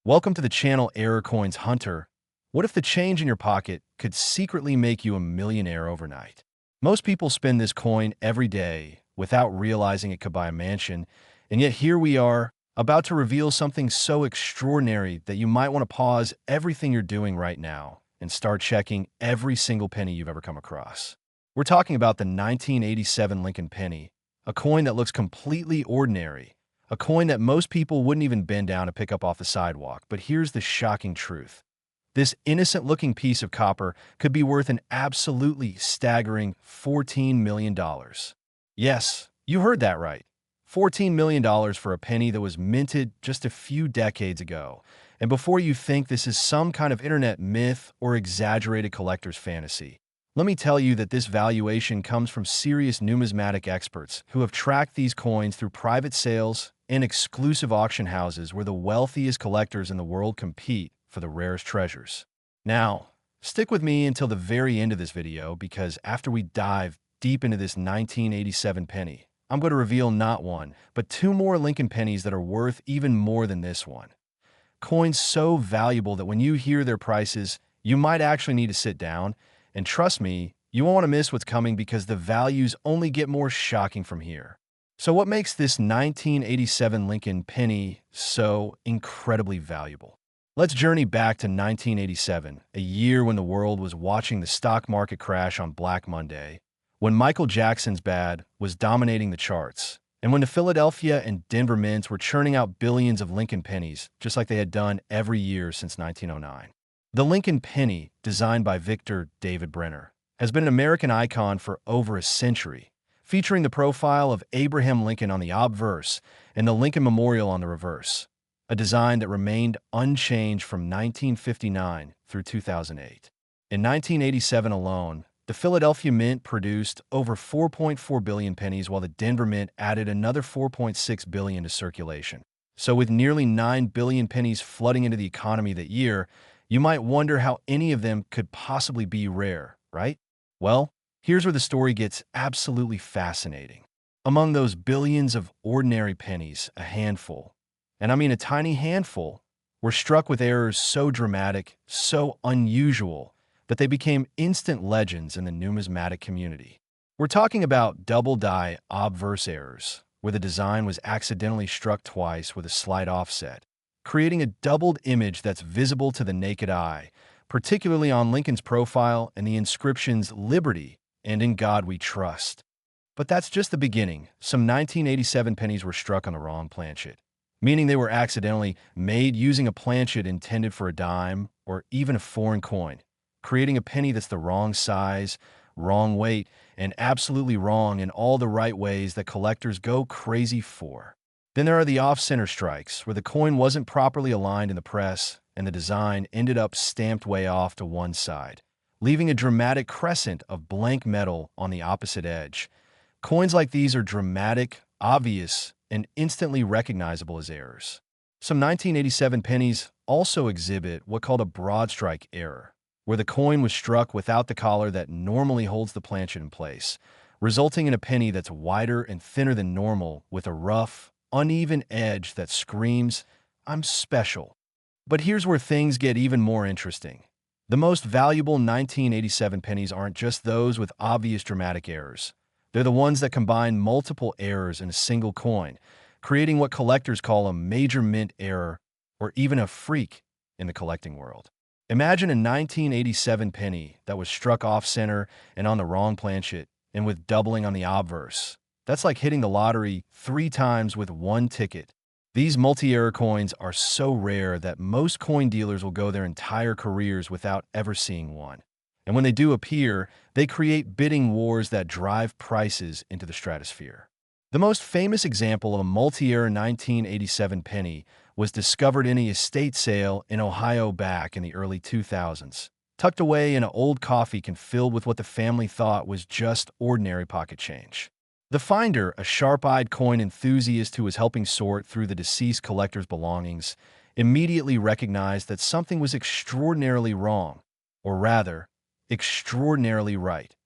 Welcome to the channel Error Coins Hunter. What if the change in your pocket could secretly make you a millionaire overnight? Most people spend this coin every day without realizing it could buy a mansion, and yet here we are, about to reveal something so extraordinary that you might want to pause everything you're doing right now and start checking every single penny you've ever come across. We're talking about the 1987 Lincoln penny, a coin that looks completely ordinary, a coin that most people wouldn't even bend down to pick up off the sidewalk. But here's the shocking truth. This innocent-looking piece of copper could be worth an absolutely staggering $14 million. Yes, you heard that right. $14 million for a penny that was minted just a few decades ago. And before you think this is some kind of internet myth or exaggerated collector's fantasy, let me tell you that this valuation comes from serious numismatic experts who have tracked these coins through private sales and exclusive auction houses where the wealthiest collectors in the world compete for the rarest treasures. Now, stick with me until the very end of this video because after we dive deep into this 1987 penny, I'm going to reveal not one, but two more Lincoln pennies that are worth even more than this one. Coins so valuable that when you hear their prices, you might actually need to sit down. And trust me, you won't want to miss what's coming because the values only get more shocking from here. So what makes this 1987 Lincoln penny so incredibly valuable? Let's journey back to 1987, a year when the world was watching the stock market crash on Black Monday, when Michael Jackson's Bad was dominating the charts, and when the Philadelphia and Denver mints were churning out billions of Lincoln pennies, just like they had done every year since 1909. The Lincoln penny, designed by Victor David Brenner, has been an American icon for over a century, featuring the profile of Abraham Lincoln on the obverse and the Lincoln Memorial on the reverse, a design that remained unchanged from 1959 through 2008. In 1987 alone, the Philadelphia Mint produced over 4.4 billion pennies, while the Denver Mint added another 4.6 billion to circulation. So with nearly 9 billion pennies flooding into the economy that year, you might wonder how any of them could possibly be rare, right? Well, here's where the story gets absolutely fascinating. Among those billions of ordinary pennies, a handful, and I mean a tiny handful, were struck with errors so dramatic, so unusual, that they became instant legends in the numismatic community. We're talking about double-die obverse errors, where the design was accidentally struck twice with a slight offset, creating a doubled image that's visible to the naked eye, particularly on Lincoln's profile and the inscriptions "Liberty" and "In God We Trust." But that's just the beginning. Some 1987 pennies were struck on the wrong planchet, meaning they were accidentally made using a planchet intended for a dime or even a foreign coin, creating a penny that's the wrong size, wrong weight, and absolutely wrong in all the right ways that collectors go crazy for. Then there are the off-center strikes, where the coin wasn't properly aligned in the press, and the design ended up stamped way off to one side, leaving a dramatic crescent of blank metal on the opposite edge. Coins like these are dramatic, obvious, and instantly recognizable as errors. Some 1987 pennies also exhibit what's called a broad strike error, where the coin was struck without the collar that normally holds the planchet in place, resulting in a penny that's wider and thinner than normal with a rough, uneven edge that screams, "I'm special." But here's where things get even more interesting. The most valuable 1987 pennies aren't just those with obvious dramatic errors. They're the ones that combine multiple errors in a single coin, creating what collectors call a major mint error, or even a freak in the collecting world. Imagine a 1987 penny that was struck off-center and on the wrong planchet, and with doubling on the obverse. That's like hitting the lottery 3 times with one ticket. These multi-error coins are so rare that most coin dealers will go their entire careers without ever seeing one. And when they do appear, they create bidding wars that drive prices into the stratosphere. The most famous example of a multi-error 1987 penny was discovered in an estate sale in Ohio back in the early 2000s, tucked away in an old coffee can filled with what the family thought was just ordinary pocket change. The finder, a sharp-eyed coin enthusiast who was helping sort through the deceased collector's belongings, immediately recognized that something was extraordinarily wrong, or rather, extraordinarily right,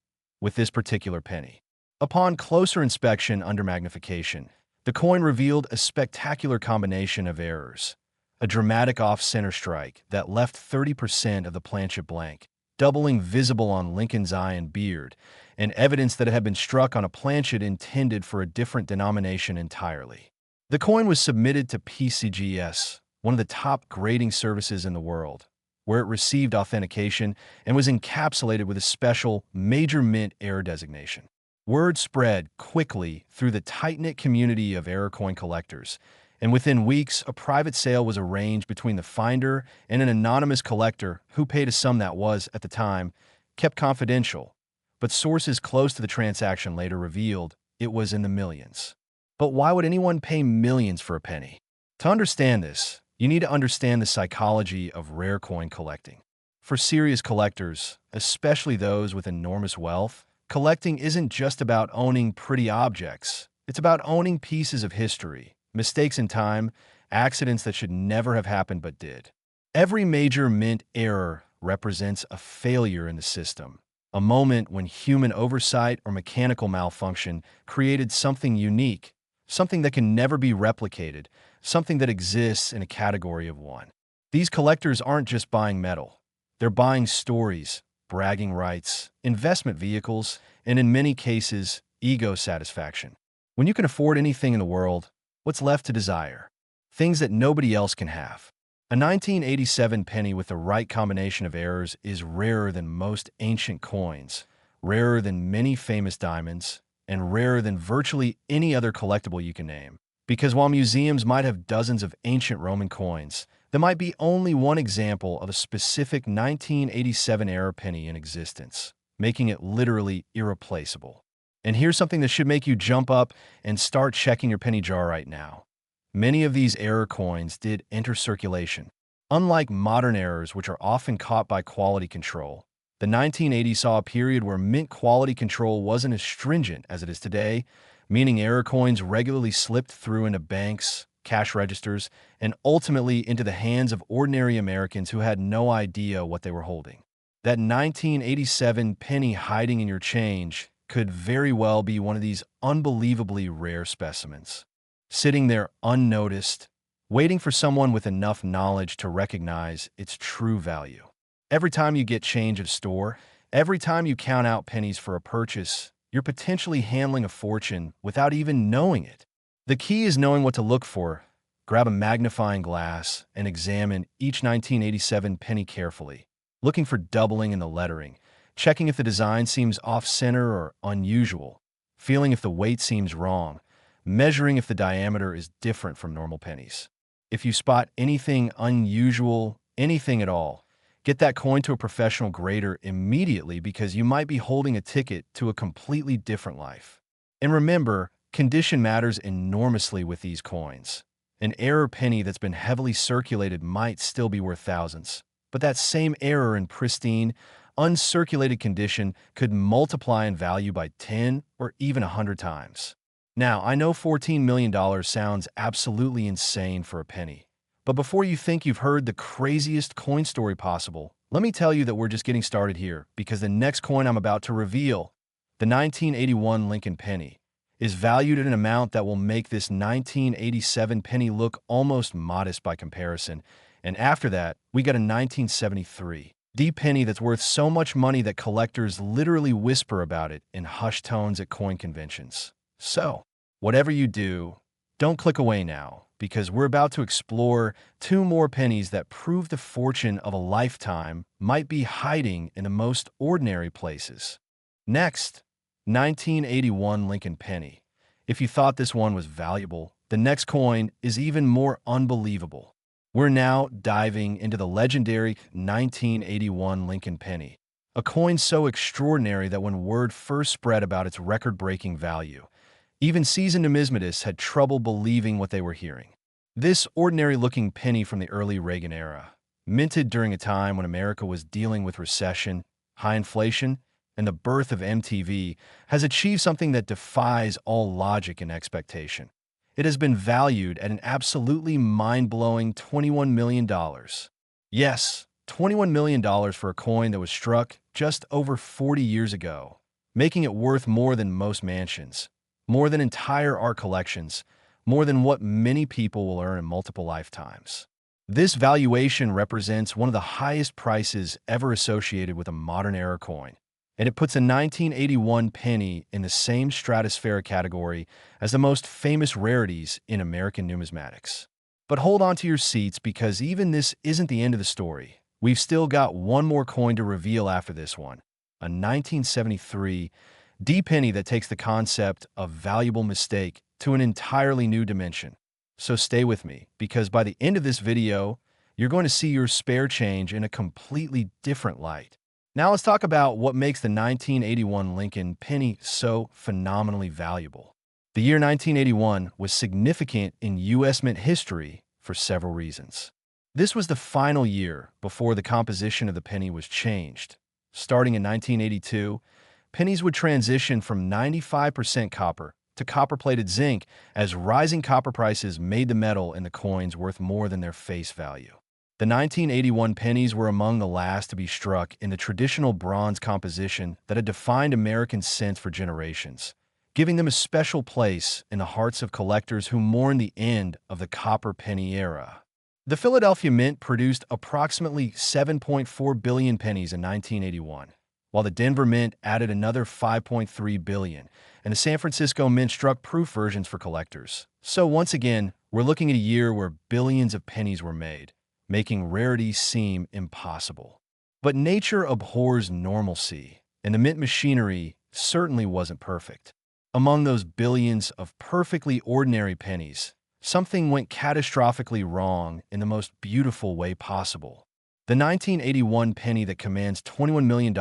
with this particular penny. Upon closer inspection under magnification, the coin revealed a spectacular combination of errors. a dramatic off-center strike that left 30% of the planchet blank, doubling visible on Lincoln's eye and beard, and evidence that it had been struck on a planchet intended for a different denomination entirely. The coin was submitted to PCGS, one of the top grading services in the world, where it received authentication and was encapsulated with a special Major Mint error designation. Word spread quickly through the tight-knit community of error coin collectors, and within weeks, a private sale was arranged between the finder and an anonymous collector who paid a sum that was, at the time, kept confidential, but sources close to the transaction later revealed it was in the millions. But why would anyone pay millions for a penny? To understand this, you need to understand the psychology of rare coin collecting. For serious collectors, especially those with enormous wealth, collecting isn't just about owning pretty objects. It's about owning pieces of history, mistakes in time, accidents that should never have happened but did. Every major mint error represents a failure in the system, a moment when human oversight or mechanical malfunction created something unique, something that can never be replicated, something that exists in a category of one. These collectors aren't just buying metal. They're buying stories, bragging rights, investment vehicles, and in many cases, ego satisfaction. When you can afford anything in the world, what's left to desire? Things that nobody else can have. A 1987 penny with the right combination of errors is rarer than most ancient coins, rarer than many famous diamonds, and rarer than virtually any other collectible you can name. Because while museums might have dozens of ancient Roman coins, there might be only one example of a specific 1987 era penny in existence, making it literally irreplaceable. And here's something that should make you jump up and start checking your penny jar right now. Many of these error coins did enter circulation. Unlike modern errors, which are often caught by quality control, the 1980s saw a period where mint quality control wasn't as stringent as it is today, meaning error coins regularly slipped through into banks, cash registers, and ultimately into the hands of ordinary Americans who had no idea what they were holding. That 1987 penny hiding in your change could very well be one of these unbelievably rare specimens, sitting there unnoticed, waiting for someone with enough knowledge to recognize its true value. Every time you get change at a store, every time you count out pennies for a purchase, you're potentially handling a fortune without even knowing it. The key is knowing what to look for. Grab a magnifying glass and examine each 1987 penny carefully, looking for doubling in the lettering, checking if the design seems off-center or unusual, feeling if the weight seems wrong, measuring if the diameter is different from normal pennies. If you spot anything unusual, anything at all, get that coin to a professional grader immediately because you might be holding a ticket to a completely different life. And remember, condition matters enormously with these coins. An error penny that's been heavily circulated might still be worth thousands, but that same error in pristine, uncirculated condition could multiply in value by 10 or even 100 times. Now, I know $14 million sounds absolutely insane for a penny, but before you think you've heard the craziest coin story possible, let me tell you that we're just getting started here, because the next coin I'm about to reveal, the 1981 Lincoln penny, is valued at an amount that will make this 1987 penny look almost modest by comparison. And after that, we got a 1973 D penny that's worth so much money that collectors literally whisper about it in hushed tones at coin conventions. So, whatever you do, don't click away now, because we're about to explore two more pennies that prove the fortune of a lifetime might be hiding in the most ordinary places. Next, 1981 Lincoln penny. If you thought this one was valuable, the next coin is even more unbelievable. We're now diving into the legendary 1981 Lincoln penny, a coin so extraordinary that when word first spread about its record-breaking value, even seasoned numismatists had trouble believing what they were hearing. This ordinary-looking penny from the early Reagan era, minted during a time when America was dealing with recession, high inflation, and the birth of MTV, has achieved something that defies all logic and expectation. It has been valued at an absolutely mind-blowing $21 million. Yes, $21 million for a coin that was struck just over 40 years ago, making it worth more than most mansions, more than entire art collections, more than what many people will earn in multiple lifetimes. This valuation represents one of the highest prices ever associated with a modern era coin, and it puts a 1981 penny in the same stratospheric category as the most famous rarities in American numismatics. But hold on to your seats, because even this isn't the end of the story. We've still got one more coin to reveal after this one, a 1973 D penny that takes the concept of valuable mistake to an entirely new dimension. So stay with me, because by the end of this video, you're going to see your spare change in a completely different light. Now let's talk about what makes the 1981 Lincoln penny so phenomenally valuable. The year 1981 was significant in U.S. mint history for several reasons. This was the final year before the composition of the penny was changed. Starting in 1982, pennies would transition from 95% copper to copper-plated zinc as rising copper prices made the metal in the coins worth more than their face value. The 1981 pennies were among the last to be struck in the traditional bronze composition that had defined American cents for generations, giving them a special place in the hearts of collectors who mourn the end of the copper penny era. The Philadelphia Mint produced approximately 7.4 billion pennies in 1981, while the Denver Mint added another 5.3 billion, and the San Francisco Mint struck proof versions for collectors. So once again, we're looking at a year where billions of pennies were made, making rarity seem impossible. But nature abhors normalcy, and the mint machinery certainly wasn't perfect. Among those billions of perfectly ordinary pennies, something went catastrophically wrong in the most beautiful way possible. The 1981 penny that commands $21 million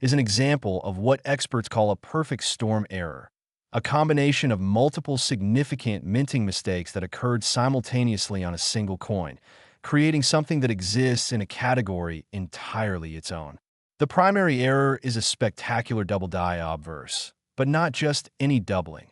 is an example of what experts call a perfect storm error, a combination of multiple significant minting mistakes that occurred simultaneously on a single coin, creating something that exists in a category entirely its own. The primary error is a spectacular double die obverse, but not just any doubling.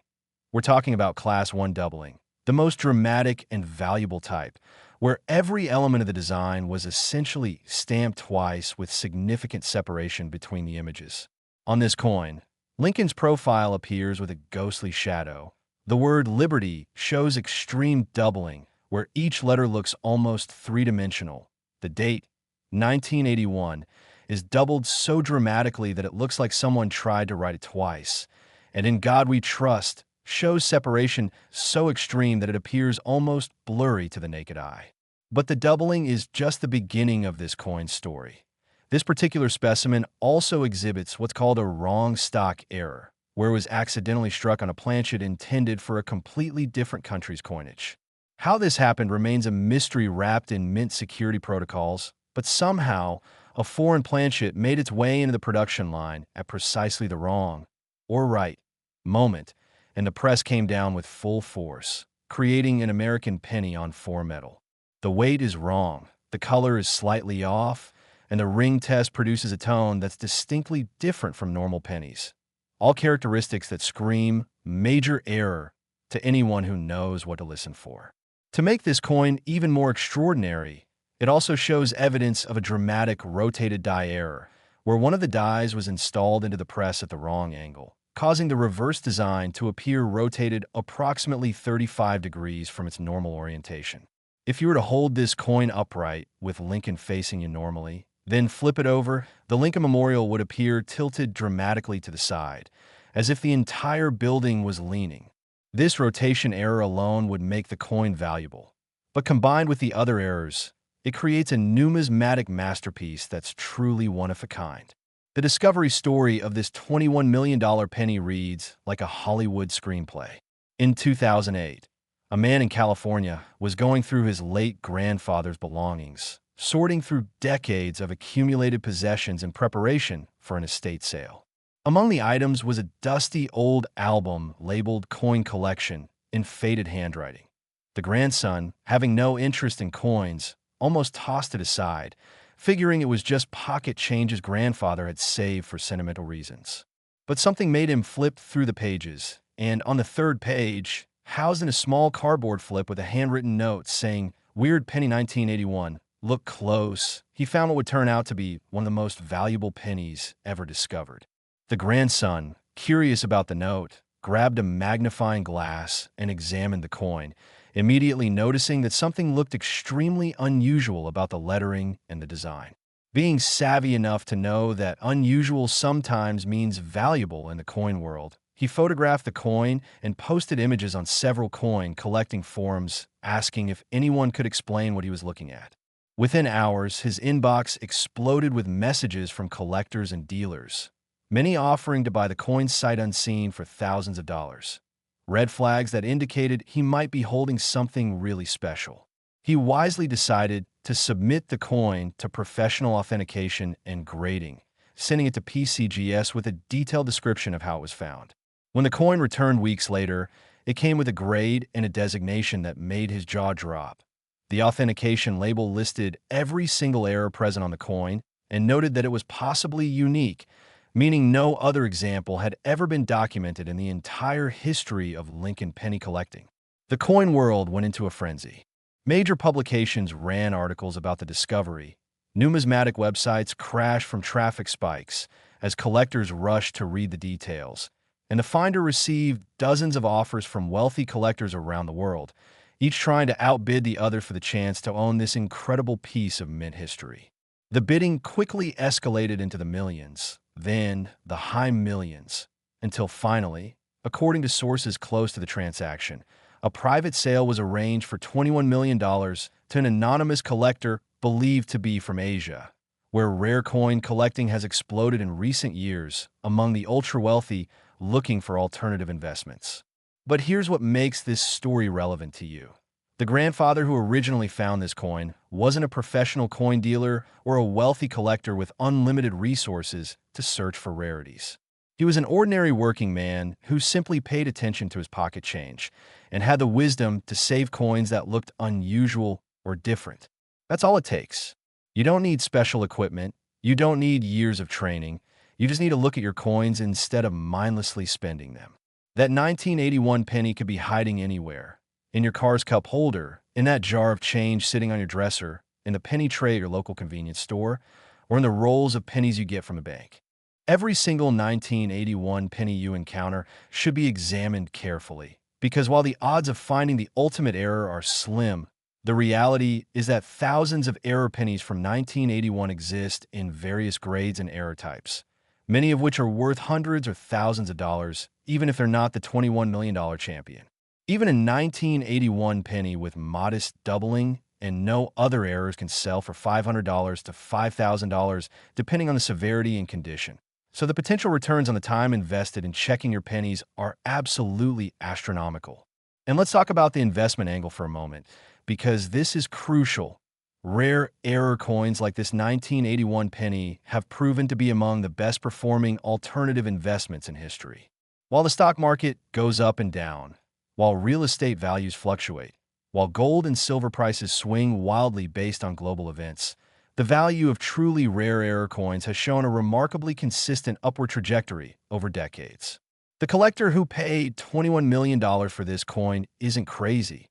We're talking about Class 1 doubling, the most dramatic and valuable type, where every element of the design was essentially stamped twice with significant separation between the images. On this coin, Lincoln's profile appears with a ghostly shadow. The word Liberty shows extreme doubling, where each letter looks almost three-dimensional. The date, 1981, is doubled so dramatically that it looks like someone tried to write it twice. And In God We Trust shows separation so extreme that it appears almost blurry to the naked eye. But the doubling is just the beginning of this coin's story. This particular specimen also exhibits what's called a wrong stock error, where it was accidentally struck on a planchet intended for a completely different country's coinage. How this happened remains a mystery wrapped in mint security protocols, but somehow a foreign planchet made its way into the production line at precisely the wrong, or right, moment, and the press came down with full force, creating an American penny on foreign metal. The weight is wrong, the color is slightly off, and the ring test produces a tone that's distinctly different from normal pennies. All characteristics that scream major error to anyone who knows what to listen for. To make this coin even more extraordinary, it also shows evidence of a dramatic rotated die error, where one of the dies was installed into the press at the wrong angle, causing the reverse design to appear rotated approximately 35 degrees from its normal orientation. If you were to hold this coin upright with Lincoln facing you normally, then flip it over, the Lincoln Memorial would appear tilted dramatically to the side, as if the entire building was leaning. This rotation error alone would make the coin valuable. But combined with the other errors, it creates a numismatic masterpiece that's truly one of a kind. The discovery story of this $21 million penny reads like a Hollywood screenplay. In 2008, a man in California was going through his late grandfather's belongings, sorting through decades of accumulated possessions in preparation for an estate sale. Among the items was a dusty old album labeled Coin Collection in faded handwriting. The grandson, having no interest in coins, almost tossed it aside, figuring it was just pocket change his grandfather had saved for sentimental reasons. But something made him flip through the pages, and on the third page, housed in a small cardboard flip with a handwritten note saying, "Weird Penny 1981, look close," he found what would turn out to be one of the most valuable pennies ever discovered. The grandson, curious about the note, grabbed a magnifying glass and examined the coin, immediately noticing that something looked extremely unusual about the lettering and the design. Being savvy enough to know that unusual sometimes means valuable in the coin world, he photographed the coin and posted images on several coin collecting forums asking if anyone could explain what he was looking at. Within hours, his inbox exploded with messages from collectors and dealers, many offering to buy the coin sight unseen for thousands of dollars. Red flags that indicated he might be holding something really special. He wisely decided to submit the coin to professional authentication and grading, sending it to PCGS with a detailed description of how it was found. When the coin returned weeks later, it came with a grade and a designation that made his jaw drop. The authentication label listed every single error present on the coin and noted that it was possibly unique, meaning no other example had ever been documented in the entire history of Lincoln penny collecting. The coin world went into a frenzy. Major publications ran articles about the discovery. Numismatic websites crashed from traffic spikes as collectors rushed to read the details, and the finder received dozens of offers from wealthy collectors around the world, each trying to outbid the other for the chance to own this incredible piece of mint history. The bidding quickly escalated into the millions, then the high millions, until finally, according to sources close to the transaction, a private sale was arranged for $21 million to an anonymous collector believed to be from Asia, where rare coin collecting has exploded in recent years among the ultra-wealthy looking for alternative investments. But here's what makes this story relevant to you. The grandfather who originally found this coin wasn't a professional coin dealer or a wealthy collector with unlimited resources to search for rarities. He was an ordinary working man who simply paid attention to his pocket change and had the wisdom to save coins that looked unusual or different. That's all it takes. You don't need special equipment. You don't need years of training. You just need to look at your coins instead of mindlessly spending them. That 1981 penny could be hiding anywhere. In your car's cup holder, in that jar of change sitting on your dresser, in the penny tray at your local convenience store, or in the rolls of pennies you get from a bank. Every single 1981 penny you encounter should be examined carefully, because while the odds of finding the ultimate error are slim, the reality is that thousands of error pennies from 1981 exist in various grades and error types, many of which are worth hundreds or thousands of dollars, even if they're not the $21 million champion. Even a 1981 penny with modest doubling and no other errors can sell for $500 to $5,000, depending on the severity and condition. So the potential returns on the time invested in checking your pennies are absolutely astronomical. And let's talk about the investment angle for a moment, because this is crucial. Rare error coins like this 1981 penny have proven to be among the best performing alternative investments in history. While the stock market goes up and down, while real estate values fluctuate, while gold and silver prices swing wildly based on global events, the value of truly rare error coins has shown a remarkably consistent upward trajectory over decades. The collector who paid $21 million for this coin isn't crazy.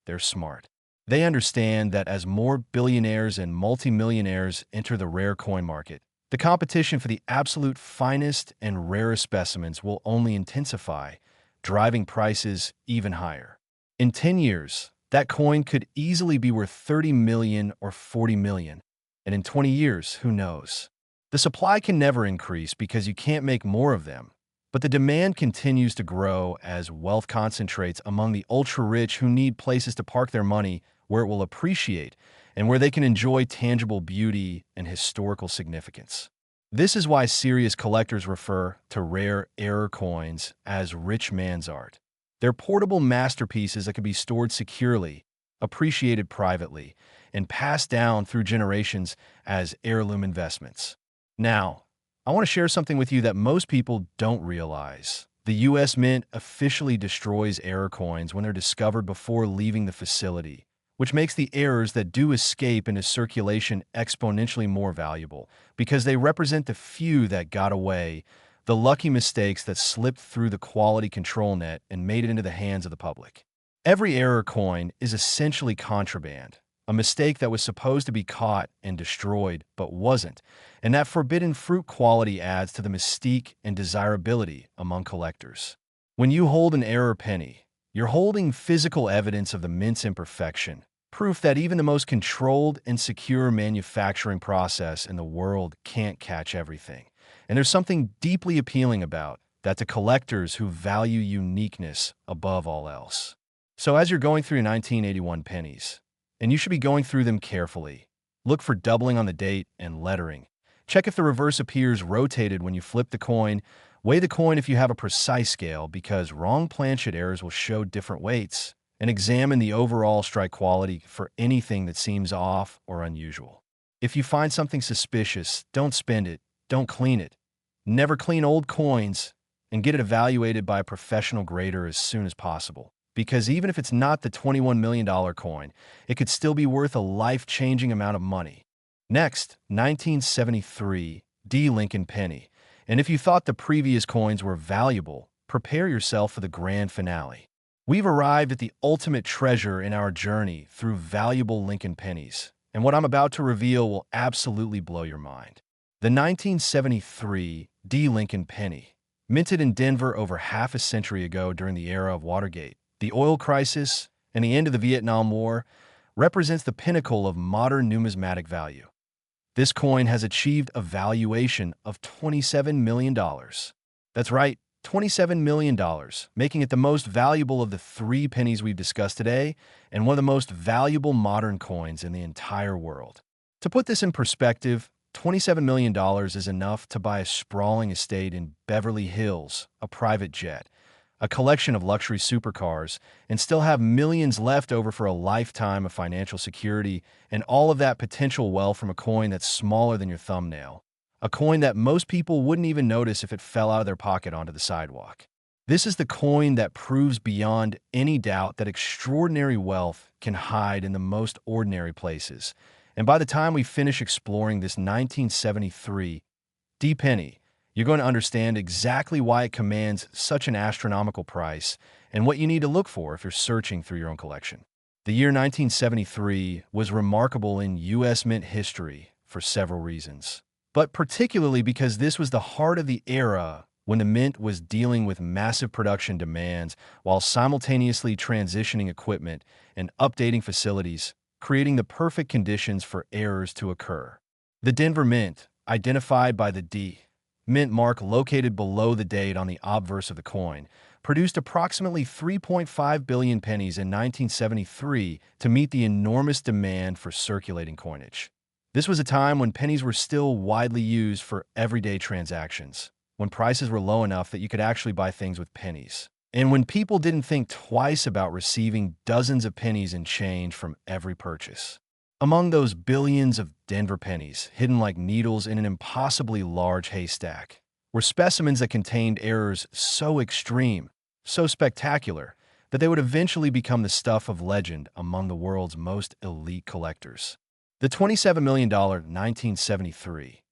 They're smart. They understand that as more billionaires and multimillionaires enter the rare coin market, the competition for the absolute finest and rarest specimens will only intensify, driving prices even higher. In 10 years, that coin could easily be worth $30 million or $40 million, and in 20 years, who knows? The supply can never increase because you can't make more of them, but the demand continues to grow as wealth concentrates among the ultra-rich who need places to park their money where it will appreciate and where they can enjoy tangible beauty and historical significance. This is why serious collectors refer to rare error coins as rich man's art. They're portable masterpieces that can be stored securely, appreciated privately, and passed down through generations as heirloom investments. Now, I want to share something with you that most people don't realize. The U.S. Mint officially destroys error coins when they're discovered before leaving the facility, which makes the errors that do escape into circulation exponentially more valuable because they represent the few that got away, the lucky mistakes that slipped through the quality control net and made it into the hands of the public. Every error coin is essentially contraband, a mistake that was supposed to be caught and destroyed but wasn't, and that forbidden fruit quality adds to the mystique and desirability among collectors. When you hold an error penny, You're holding physical evidence of the mint's imperfection, proof that even the most controlled and secure manufacturing process in the world can't catch everything. And there's something deeply appealing about that to collectors who value uniqueness above all else. So as you're going through your 1981 pennies, and you should be going through them carefully, look for doubling on the date and lettering. Check if the reverse appears rotated when you flip the coin. Weigh the coin if you have a precise scale, because wrong planchet errors will show different weights. And examine the overall strike quality for anything that seems off or unusual. If you find something suspicious, don't spend it, don't clean it. Never clean old coins, and get it evaluated by a professional grader as soon as possible. Because even if it's not the $21 million coin, it could still be worth a life-changing amount of money. Next, 1973 D. Lincoln Penny. And if you thought the previous coins were valuable, prepare yourself for the grand finale. We've arrived at the ultimate treasure in our journey through valuable Lincoln pennies, and what I'm about to reveal will absolutely blow your mind. The 1973 D. Lincoln Penny, minted in Denver over half a century ago during the era of Watergate, the oil crisis, and the end of the Vietnam War, represents the pinnacle of modern numismatic value. This coin has achieved a valuation of $27 million. That's right, $27 million, making it the most valuable of the three pennies we've discussed today and one of the most valuable modern coins in the entire world. To put this in perspective, $27 million is enough to buy a sprawling estate in Beverly Hills, a private jet, a collection of luxury supercars, and still have millions left over for a lifetime of financial security, and all of that potential wealth from a coin that's smaller than your thumbnail. A coin that most people wouldn't even notice if it fell out of their pocket onto the sidewalk. This is the coin that proves beyond any doubt that extraordinary wealth can hide in the most ordinary places. And by the time we finish exploring this 1973 D penny, you're going to understand exactly why it commands such an astronomical price and what you need to look for if you're searching through your own collection. The year 1973 was remarkable in U.S. mint history for several reasons, but particularly because this was the heart of the era when the mint was dealing with massive production demands while simultaneously transitioning equipment and updating facilities, creating the perfect conditions for errors to occur. The Denver Mint, identified by the D mint mark located below the date on the obverse of the coin, produced approximately 3.5 billion pennies in 1973 to meet the enormous demand for circulating coinage. This was a time when pennies were still widely used for everyday transactions, when prices were low enough that you could actually buy things with pennies, and when people didn't think twice about receiving dozens of pennies in change from every purchase. Among those billions of Denver pennies, hidden like needles in an impossibly large haystack, were specimens that contained errors so extreme, so spectacular, that they would eventually become the stuff of legend among the world's most elite collectors. The $27 million 1973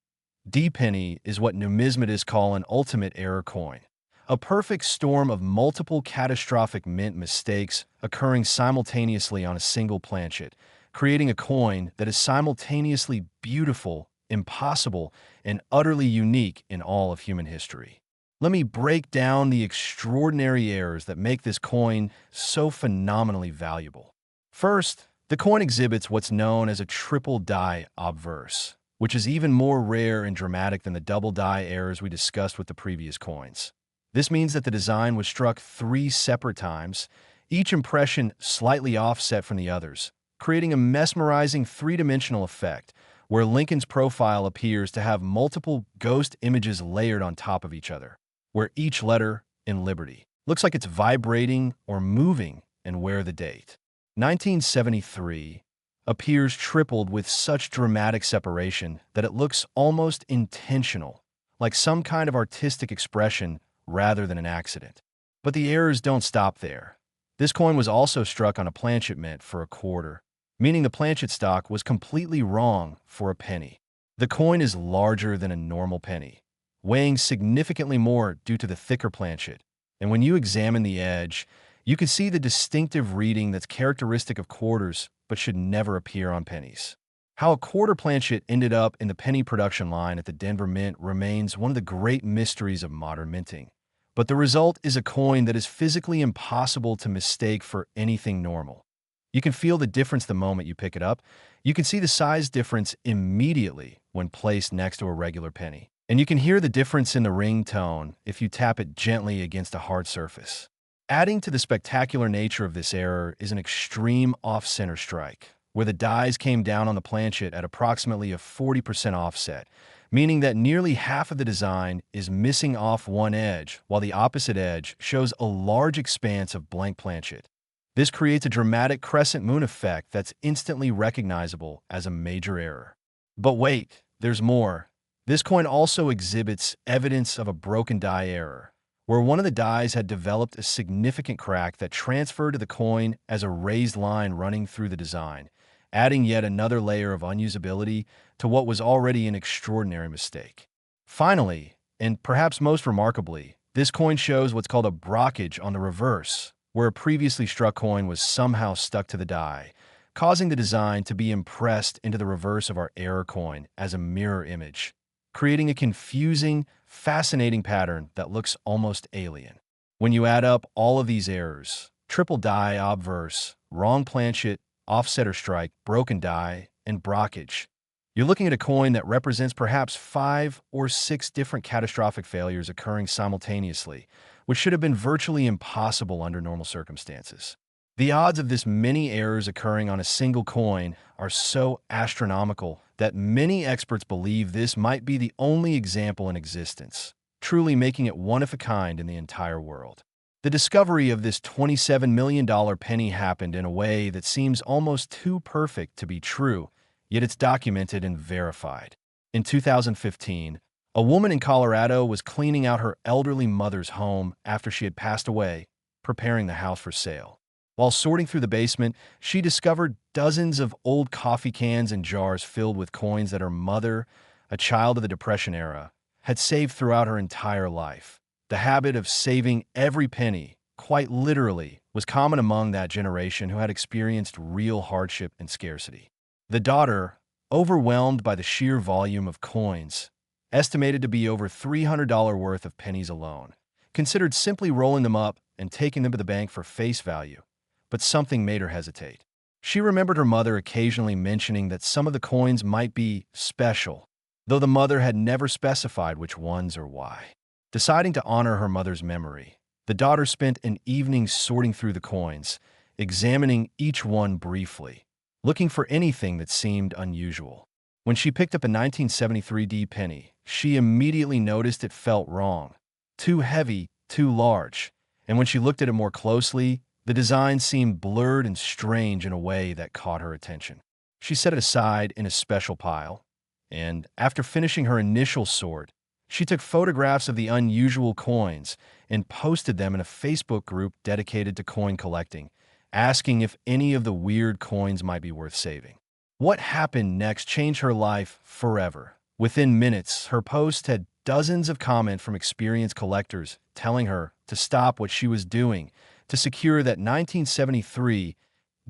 D penny is what numismatists call an ultimate error coin, a perfect storm of multiple catastrophic mint mistakes occurring simultaneously on a single planchet, creating a coin that is simultaneously beautiful, impossible, and utterly unique in all of human history. Let me break down the extraordinary errors that make this coin so phenomenally valuable. First, the coin exhibits what's known as a triple die obverse, which is even more rare and dramatic than the double die errors we discussed with the previous coins. This means that the design was struck 3 separate times, each impression slightly offset from the others, creating a mesmerizing 3-dimensional effect where Lincoln's profile appears to have multiple ghost images layered on top of each other, where each letter in Liberty looks like it's vibrating or moving and where the date. 1973 appears tripled with such dramatic separation that it looks almost intentional, like some kind of artistic expression rather than an accident. But the errors don't stop there. This coin was also struck on a planchet mint for a quarter, meaning the planchet stock was completely wrong for a penny. The coin is larger than a normal penny, weighing significantly more due to the thicker planchet, and when you examine the edge, you can see the distinctive reading that's characteristic of quarters but should never appear on pennies. How a quarter planchet ended up in the penny production line at the Denver Mint remains one of the great mysteries of modern minting, But the result is a coin that is physically impossible to mistake for anything normal. You can feel the difference the moment you pick it up. You can see the size difference immediately when placed next to a regular penny. And you can hear the difference in the ring tone if you tap it gently against a hard surface. Adding to the spectacular nature of this error is an extreme off-center strike, where the dies came down on the planchet at approximately a 40% offset, meaning that nearly half of the design is missing off one edge, while the opposite edge shows a large expanse of blank planchet. This creates a dramatic crescent moon effect that's instantly recognizable as a major error. But wait, there's more. This coin also exhibits evidence of a broken die error, where one of the dies had developed a significant crack that transferred to the coin as a raised line running through the design, adding yet another layer of unusability to what was already an extraordinary mistake. Finally, and perhaps most remarkably, this coin shows what's called a brockage on the reverse, where a previously struck coin was somehow stuck to the die, causing the design to be impressed into the reverse of our error coin as a mirror image, creating a confusing, fascinating pattern that looks almost alien. When you add up all of these errors, triple die obverse, wrong planchet, offset or strike, broken die, and brockage, you're looking at a coin that represents perhaps 5 or 6 different catastrophic failures occurring simultaneously, which should have been virtually impossible under normal circumstances. The odds of this many errors occurring on a single coin are so astronomical that many experts believe this might be the only example in existence, truly making it one of a kind in the entire world. The discovery of this $27 million penny happened in a way that seems almost too perfect to be true, yet it's documented and verified. In 2015, a woman in Colorado was cleaning out her elderly mother's home after she had passed away, preparing the house for sale. While sorting through the basement, she discovered dozens of old coffee cans and jars filled with coins that her mother, a child of the Depression era, had saved throughout her entire life. The habit of saving every penny, quite literally, was common among that generation who had experienced real hardship and scarcity. The daughter, overwhelmed by the sheer volume of coins, estimated to be over $300 worth of pennies alone, considered simply rolling them up and taking them to the bank for face value. But something made her hesitate. She remembered her mother occasionally mentioning that some of the coins might be special, though the mother had never specified which ones or why. Deciding to honor her mother's memory, the daughter spent an evening sorting through the coins, examining each one briefly, looking for anything that seemed unusual. When she picked up a 1973 D penny, she immediately noticed it felt wrong. Too heavy, too large. And when she looked at it more closely, the design seemed blurred and strange in a way that caught her attention. She set it aside in a special pile, and after finishing her initial sort, she took photographs of the unusual coins and posted them in a Facebook group dedicated to coin collecting, asking if any of the weird coins might be worth saving. What happened next changed her life forever. Within minutes, her post had dozens of comments from experienced collectors telling her to stop what she was doing, to secure that 1973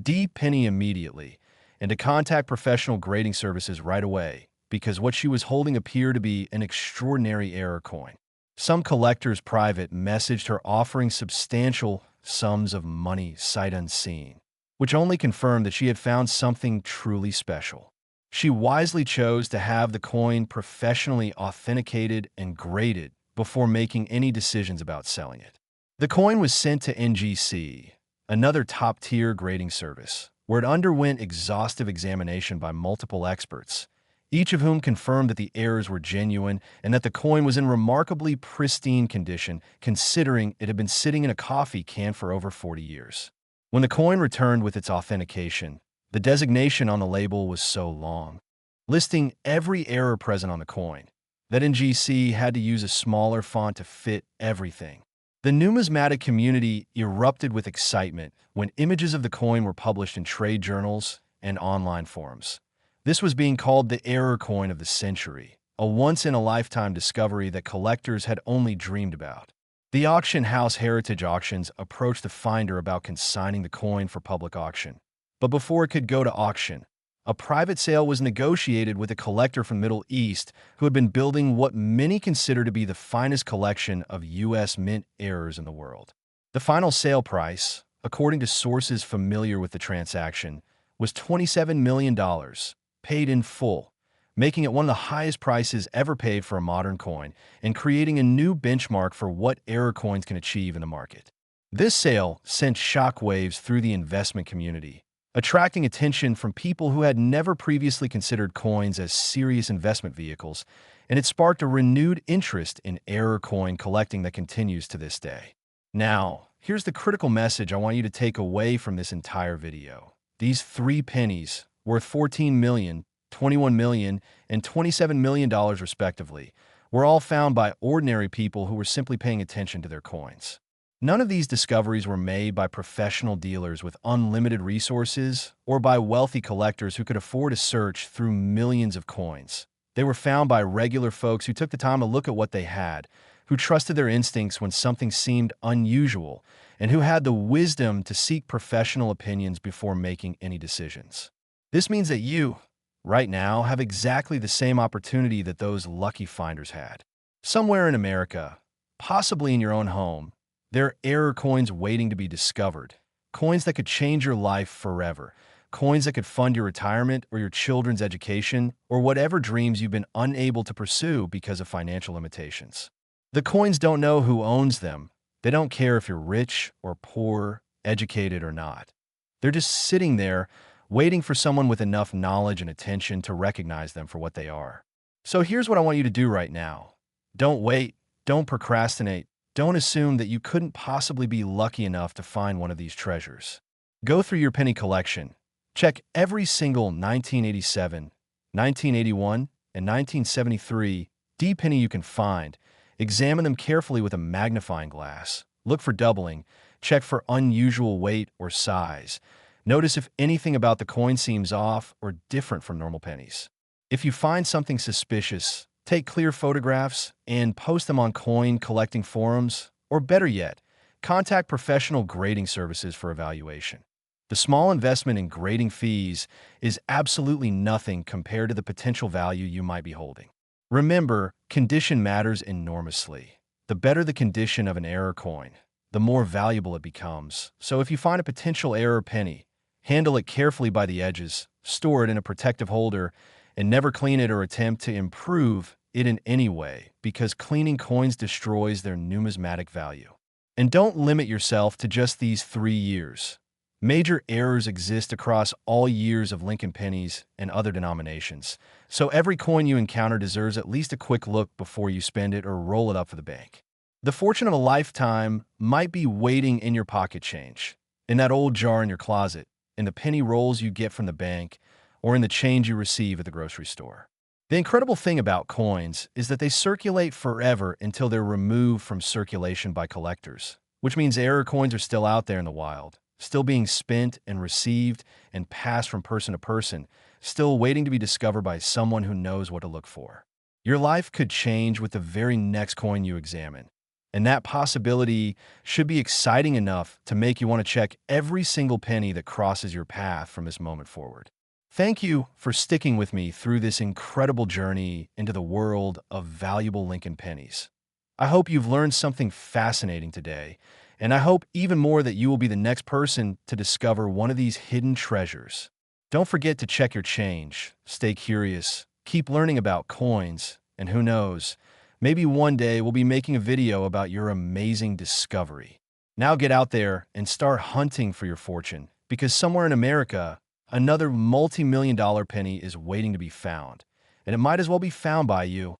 D penny immediately, and to contact professional grading services right away, because what she was holding appeared to be an extraordinary error coin. Some collectors private messaged her offering substantial sums of money sight unseen, which only confirmed that she had found something truly special. She wisely chose to have the coin professionally authenticated and graded before making any decisions about selling it. The coin was sent to NGC, another top-tier grading service, where it underwent exhaustive examination by multiple experts, each of whom confirmed that the errors were genuine and that the coin was in remarkably pristine condition, considering it had been sitting in a coffee can for over 40 years. When the coin returned with its authentication, the designation on the label was so long, listing every error present on the coin, that NGC had to use a smaller font to fit everything. The numismatic community erupted with excitement when images of the coin were published in trade journals and online forums. This was being called the error coin of the century, a once-in-a-lifetime discovery that collectors had only dreamed about. The auction house Heritage Auctions approached the finder about consigning the coin for public auction. But before it could go to auction, A private sale was negotiated with a collector from the Middle East who had been building what many consider to be the finest collection of U.S. mint heirs in the world. The final sale price, according to sources familiar with the transaction, was $27 million, paid in full, making it one of the highest prices ever paid for a modern coin and creating a new benchmark for what error coins can achieve in the market. This sale sent shockwaves through the investment community, attracting attention from people who had never previously considered coins as serious investment vehicles, and it sparked a renewed interest in error coin collecting that continues to this day. Now, here's the critical message I want you to take away from this entire video. These three pennies, worth $14 million, $21 million, and $27 million respectively, were all found by ordinary people who were simply paying attention to their coins. None of these discoveries were made by professional dealers with unlimited resources or by wealthy collectors who could afford to search through millions of coins. They were found by regular folks who took the time to look at what they had, who trusted their instincts when something seemed unusual, and who had the wisdom to seek professional opinions before making any decisions. This means that you, right now, have exactly the same opportunity that those lucky finders had. Somewhere in America, possibly in your own home, there are error coins waiting to be discovered, coins that could change your life forever, coins that could fund your retirement or your children's education or whatever dreams you've been unable to pursue because of financial limitations. The coins don't know who owns them. They don't care if you're rich or poor, educated or not. They're just sitting there waiting for someone with enough knowledge and attention to recognize them for what they are. So here's what I want you to do right now. Don't wait. Don't procrastinate. Don't assume that you couldn't possibly be lucky enough to find one of these treasures. Go through your penny collection. Check every single 1987, 1981, and 1973 D penny you can find. Examine them carefully with a magnifying glass. Look for doubling. Check for unusual weight or size. Notice if anything about the coin seems off or different from normal pennies. If you find something suspicious, take clear photographs and post them on coin collecting forums, or better yet, contact professional grading services for evaluation. The small investment in grading fees is absolutely nothing compared to the potential value you might be holding. Remember, condition matters enormously. The better the condition of an error coin, the more valuable it becomes. So if you find a potential error penny, handle it carefully by the edges, store it in a protective holder, and never clean it or attempt to improve it in any way, because cleaning coins destroys their numismatic value. And don't limit yourself to just these 3 years. Major errors exist across all years of Lincoln pennies and other denominations, so every coin you encounter deserves at least a quick look before you spend it or roll it up for the bank. The fortune of a lifetime might be waiting in your pocket change, in that old jar in your closet, in the penny rolls you get from the bank, or in the change you receive at the grocery store. The incredible thing about coins is that they circulate forever until they're removed from circulation by collectors, which means error coins are still out there in the wild, still being spent and received and passed from person to person, still waiting to be discovered by someone who knows what to look for. Your life could change with the very next coin you examine, and that possibility should be exciting enough to make you want to check every single penny that crosses your path from this moment forward. Thank you for sticking with me through this incredible journey into the world of valuable Lincoln pennies. I hope you've learned something fascinating today, and I hope even more that you will be the next person to discover one of these hidden treasures. Don't forget to check your change, stay curious, keep learning about coins, and who knows, maybe one day we'll be making a video about your amazing discovery. Now get out there and start hunting for your fortune, because somewhere in America, another multi-million-dollar penny is waiting to be found, and it might as well be found by you.